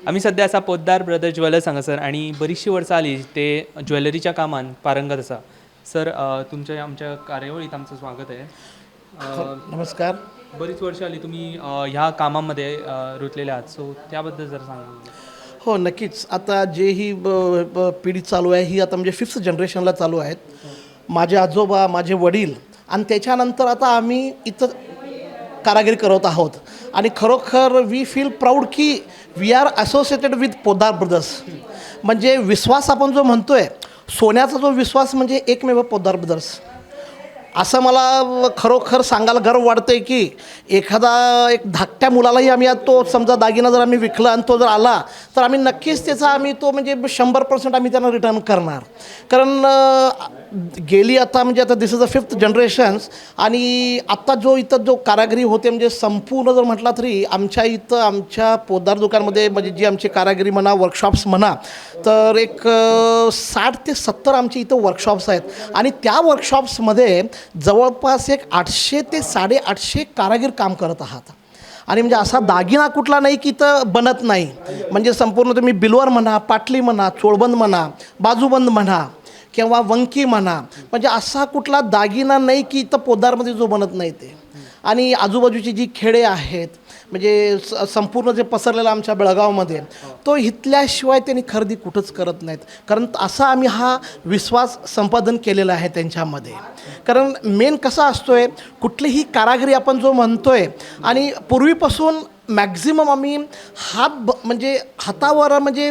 आम्ही सध्या असा पोद्दार ब्रदर ज्वेलर्स हांगा सर आणि बरीचशी वर्सां जाली ते ज्वेलरीच्या कामान पारंगत आसा सर. तुमच्या आमच्या कार्यावळीत आमचं स्वागत आहे. नमस्कार. बरीच वर्ष आली तुम्ही ह्या कामामध्ये रुतलेले आहात, सो त्याबद्दल जर सांगा. हो नक्कीच. आता जे ही पिढी चालू आहे ही आता म्हणजे 5th जनरेशनला चालू आहेत. माझे आजोबा, माझे वडील आणि त्याच्यानंतर आता आम्ही इथं कारागिरी करत आहोत आणि खरोखर वी फील प्राऊड की we are associated with Poddar brothers. म्हणजे विश्वास आपण जो म्हणतोय, सोन्याचा जो विश्वास म्हणजे एकमेव पोद्दार ब्रदर्स. असं मला खरोखर सांगायला गर्व वाटतं आहे की एखादा एक धाकट्या मुलालाही आम्ही तो समजा दागिना जर आम्ही विकला आणि तो जर आला तर आम्ही नक्कीच त्याचा आम्ही तो म्हणजे 100% आम्ही त्यांना रिटर्न करणार. कारण गेली आता म्हणजे आता this is a 5th generations आणि आत्ता जो इथं जो कारागिरी होते म्हणजे संपूर्ण जर म्हटला तरी आमच्या इथं आमच्या पोद्दार दुकानमध्ये म्हणजे जी आमची कारागिरी म्हणा, वर्कशॉप्स म्हणा, तर एक 60 ते 70 आमचे इथं वर्कशॉप्स आहेत आणि त्या वर्कशॉप्समध्ये जवळपास एक 800 ते 850 कारागीर काम करत आहात. आणि म्हणजे असा दागिना कुठला नाही की इथं बनत नाही. म्हणजे संपूर्ण तुम्ही बिलवर म्हणा, पाटली म्हणा, चोळबंद म्हणा, बाजूबंद म्हणा किंवा वंकी म्हणा, म्हणजे असा कुठला दागिना नाही की इथं पोद्दारमध्ये जो बनत नाही ते. आणि आजूबाजूची जी खेडे आहेत म्हणजे संपूर्ण जे पसरलेलं आमच्या बेळगावमध्ये तो इथल्याशिवाय त्यांनी खरेदी कुठंच करत नाहीत. कारण असा आम्ही हा विश्वास संपादन केलेला आहे त्यांच्यामध्ये. कारण मेन कसा असतो आहे, कुठलीही कारागिरी आपण जो म्हणतो आहे आणि पूर्वीपासून मॅक्झिमम आम्ही म्हणजे हातावर म्हणजे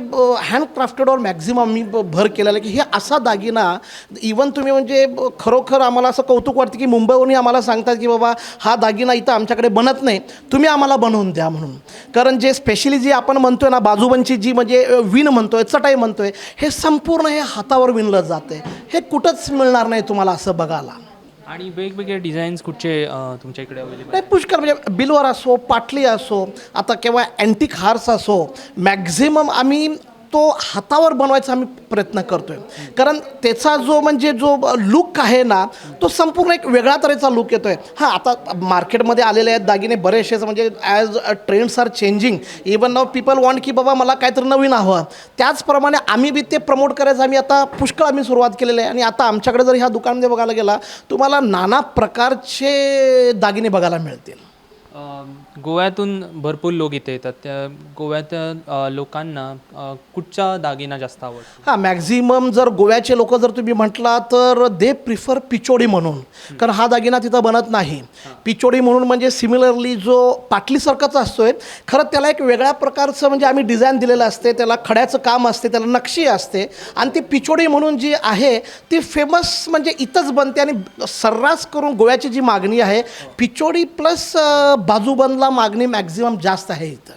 हँडक्राफ्टेडवर मॅक्झिमम आम्ही भर केलेला आहे की हे असा दागिना इवन तुम्ही म्हणजे खरोखर आम्हाला असं कौतुक वाटतं की मुंबईवरून आम्हाला सांगतात की बाबा हा दागिना इथं आमच्याकडे बनत नाही, तुम्ही आम्हाला बनवून द्या म्हणून. कारण जे स्पेशली जी आपण म्हणतो आहे ना बाजूबंदची जी म्हणजे विण म्हणतो आहे, चटाई म्हणतो आहे, हे संपूर्ण हे हातावर विणलं जाते. हे कुठंच मिळणार नाही तुम्हाला असं बघायला. आणि वेगवेगळे डिझाईन्स कुठचे तुमच्या इकडे अवेलेबल? नाही, पुष्कळ म्हणजे बिलवर असो, पाटली असो, आता केव्हा अँटिक हार्स असो, मॅक्झिमम आम्ही तो हातावर बनवायचा आम्ही प्रयत्न करतो आहे. कारण त्याचा जो म्हणजे जो लुक आहे ना तो संपूर्ण एक वेगळ्या तऱ्हेचा लुक येतो आहे. हां, आता मार्केटमध्ये आलेले आहेत दागिने बरेचसेच म्हणजे as trends are changing. Even now people want की बाबा मला काहीतरी नवीन हवं. त्याचप्रमाणे आम्ही बी ते प्रमोट करायचं आम्ही आता पुष्कळ आम्ही सुरुवात केलेली आहे. आणि आता आमच्याकडे जर ह्या दुकानामध्ये बघायला गेला तुम्हाला नाना प्रकारचे दागिने बघायला मिळतील. गोव्यातून भरपूर लोक इथे येतात. त्या गोव्यात लोकांना कुठचा दागिना जास्त आवडतो? हां, मॅक्झिमम जर गोव्याचे लोक जर तुम्ही म्हटला तर दे प्रिफर पिचोडी म्हणून. कारण हा दागिना तिथं बनत नाही. पिचोडी म्हणून म्हणजे सिमिलरली जो पाटलीसारखाच असतो आहे, खरं त्याला एक वेगळ्या प्रकारचं म्हणजे आम्ही डिझाईन दिलेलं असते, त्याला खड्याचं काम असते, त्याला नक्षी असते आणि ती पिचोडी म्हणून जी आहे ती फेमस म्हणजे इथंच बनते. आणि सर्रास करून गोव्याची जी मागणी आहे पिचोडी प्लस बाजूबंदला मागणी मॅक्झिमम जास्त आहे इथं.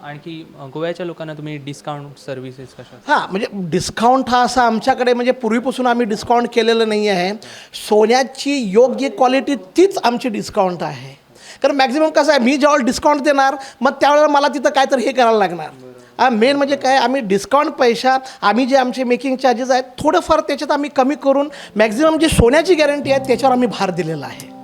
आणखी गोव्याच्या लोकांना तुम्ही डिस्काउंट सर्व्हिसेस कशा? हां, म्हणजे डिस्काउंट हा असा आमच्याकडे म्हणजे पूर्वीपासून आम्ही डिस्काउंट केलेलं नाही आहे. सोन्याची योग्य क्वालिटी तीच आमची डिस्काउंट आहे. कारण मॅक्झिमम कसं आहे, मी ज्यावेळेला डिस्काउंट देणार मग त्यावेळेला मला तिथं काहीतरी हे करायला लागणार. मेन म्हणजे काय, आम्ही डिस्काउंट पैसा आम्ही जे आमचे मेकिंग चार्जेस आहेत थोडंफार त्याच्यात आम्ही कमी करून मॅक्झिमम जी सोन्याची गॅरंटी आहे त्याच्यावर आम्ही भार दिलेला आहे.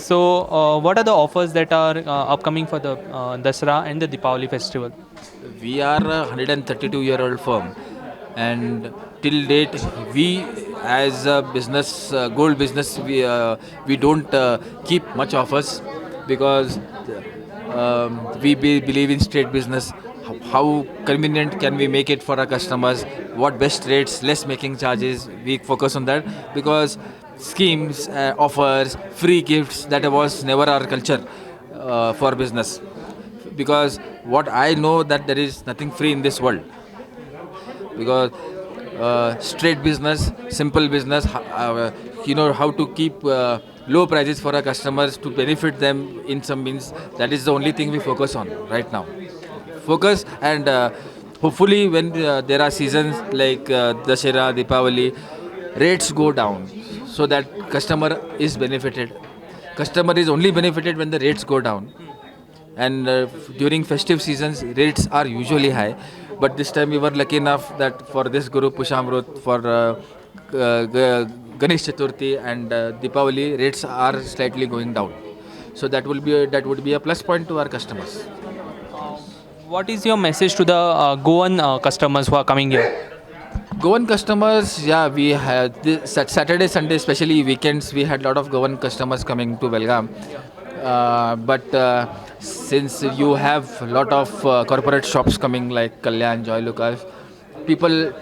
So, what are the offers that are upcoming for the Dasra and the Deepavali festival? We are a 132-year-old firm, and till date, we as a business, gold business, we don't keep much offers because believe in straight business. How convenient can we make it for our customers? What best rates, less making charges? We focus on that because schemes, offers, free gifts, that was never our culture for business. Because what I know that there is nothing free in this world. Because straight business, simple business, you know how to keep low prices for our customers to benefit them in some means. That is the only thing we focus on right now. Focus and hopefully when there are seasons like Dashera, Deepavali, rates go down so that customer is benefited. Customer is only benefited when the rates go down. and during festive seasons rates are usually high. But this time we were lucky enough that for this Guru Pushamrut, for Ganesh Chaturthi and Deepavali, rates are slightly going down. So that would be a plus point to our customers. What is your message to the Goan customers who are coming here? Goan customers, yeah, we had Saturday, Sunday, especially weekends, we had a lot of Goan customers coming to Belgaum. But since you have a lot of corporate shops coming like Kalyan, Joy Lucas, people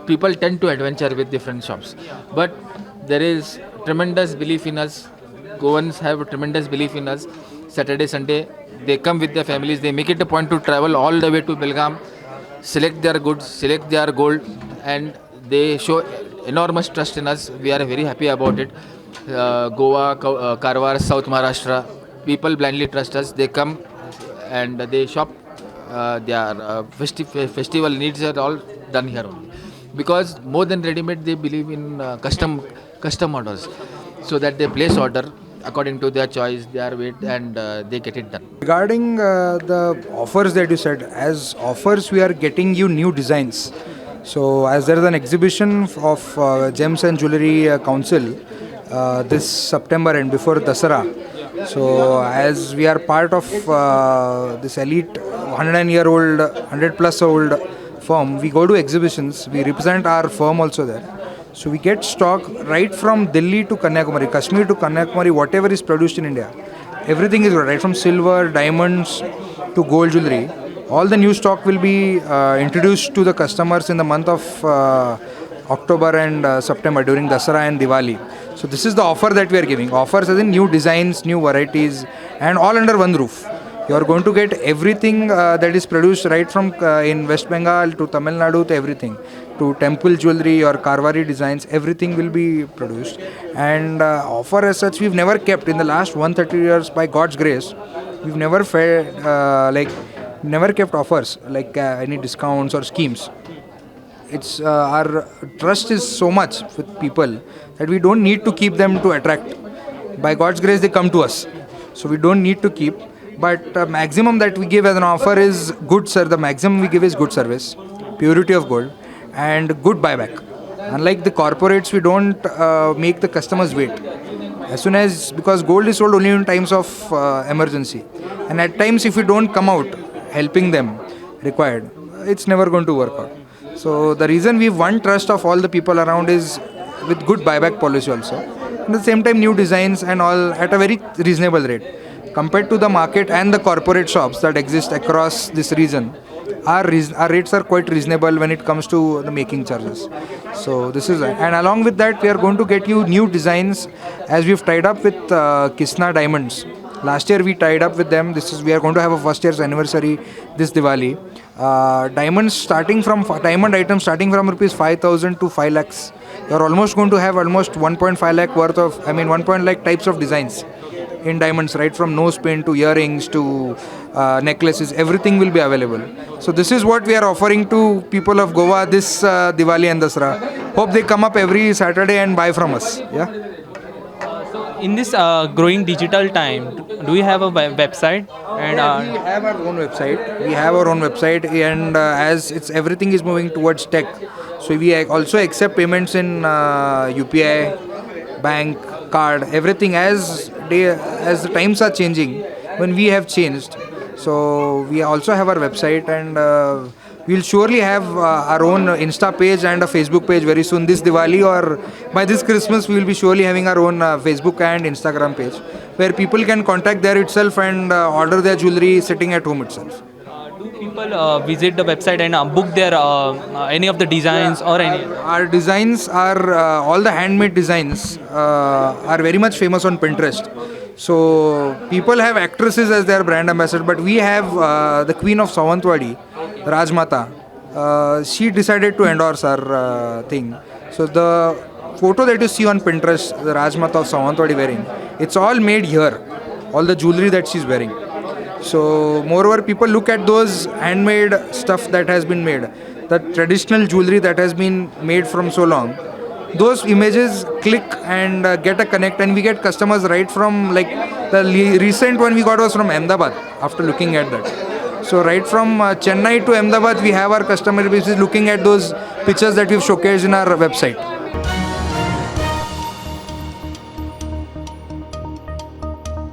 people tend to adventure with different shops. But there is tremendous belief in us. Goans have a tremendous belief in us. Saturday, Sunday, they come with their families. They make it a point to travel all the way to Belgaum, select their goods, select their gold, and they show enormous trust in us. We are very happy about it. Goa, Karwar, South Maharashtra, people blindly trust us. They come and they shop. Their festival needs are all done here only. Because more than ready-made, they believe in custom orders, so that they place order according to their choice, their weight, and they get it done. Regarding the offers that you said, as offers we are getting you new designs. So as there is an exhibition of Gems and Jewelry Council this September and before Dasara. So as we are part of this elite 100 plus old firm, we go to exhibitions, we represent our firm also there. So we get stock right from Delhi to Kanyakumari, Kashmir to Kanyakumari, whatever is produced in India. Everything is good, right from silver, diamonds to gold jewelry. All the new stock will be introduced to the customers in the month of October and September during Dasara and Diwali. So this is the offer that we are giving. Offers as in new designs, new varieties, and all under one roof. You are going to get everything that is produced right from in West Bengal to Tamil Nadu to everything. To temple jewelry or Karwari designs, everything will be produced. And offer as such, we've never kept in the last 130 years, by God's grace. We've never never kept offers like any discounts or schemes. It's our trust is so much with people that we don't need to keep them to attract. By God's grace, they come to us, so we don't need to keep. But maximum that we give as an offer is good, sir. The maximum we give is good service, purity of gold, and good buyback. Unlike the corporates, we don't make the customers wait. As soon as, because gold is sold only in times of emergency, and at times if we don't come out helping them required, it's never going to work out. So the reason we won trust of all the people around is with good buyback policy also. At the same time, new designs and all at a very reasonable rate. Compared to the market and the corporate shops that exist across this region, our rates are quite reasonable when it comes to the making charges. So this is, and along with that, we are going to get you new designs as we've tied up with Kisna Diamonds. Last year we tied up with them. We are going to have a first year's anniversary this Diwali. Diamond items starting from rupees 5,000 to 5 lakhs. You are almost going to have almost 1.5 lakh worth of, 1 lakh types of designs in diamonds, right from nose pin to earrings to necklaces, everything will be available. So this is what we are offering to people of Goa this Diwali and Dasara. Hope they come up every Saturday and buy from us. Yeah. In this growing digital time, do you have a website? And We have our own website. And as it's everything is moving towards tech, so we also accept payments in UPI, bank, card, everything as the times are changing. When we have changed, so we also have our website, and we'll surely have our own Insta page and a Facebook page very soon this Diwali, or by this Christmas we will be surely having our own Facebook and Instagram page where people can contact there itself and order their jewelry sitting at home itself. do people visit the website and book their any of the designs or any? Our designs are all the handmade designs are very much famous on Pinterest. So people have actresses as their brand ambassador, but we have the Queen of Sawantwadi, Rajmata. She decided to endorse our thing. So the photo that you see on Pinterest, the Rajmata of Sawantwadi wearing, it's all made here. All the jewelry that she's wearing. So moreover, people look at those handmade stuff that has been made, the traditional jewelry that has been made from so long. Those images click and get a connect, and we get customers right from like The recent one we got was from Ahmedabad after looking at that. So right from Chennai to Ahmedabad, we have our customer base is looking at those pictures that we've showcased in our website.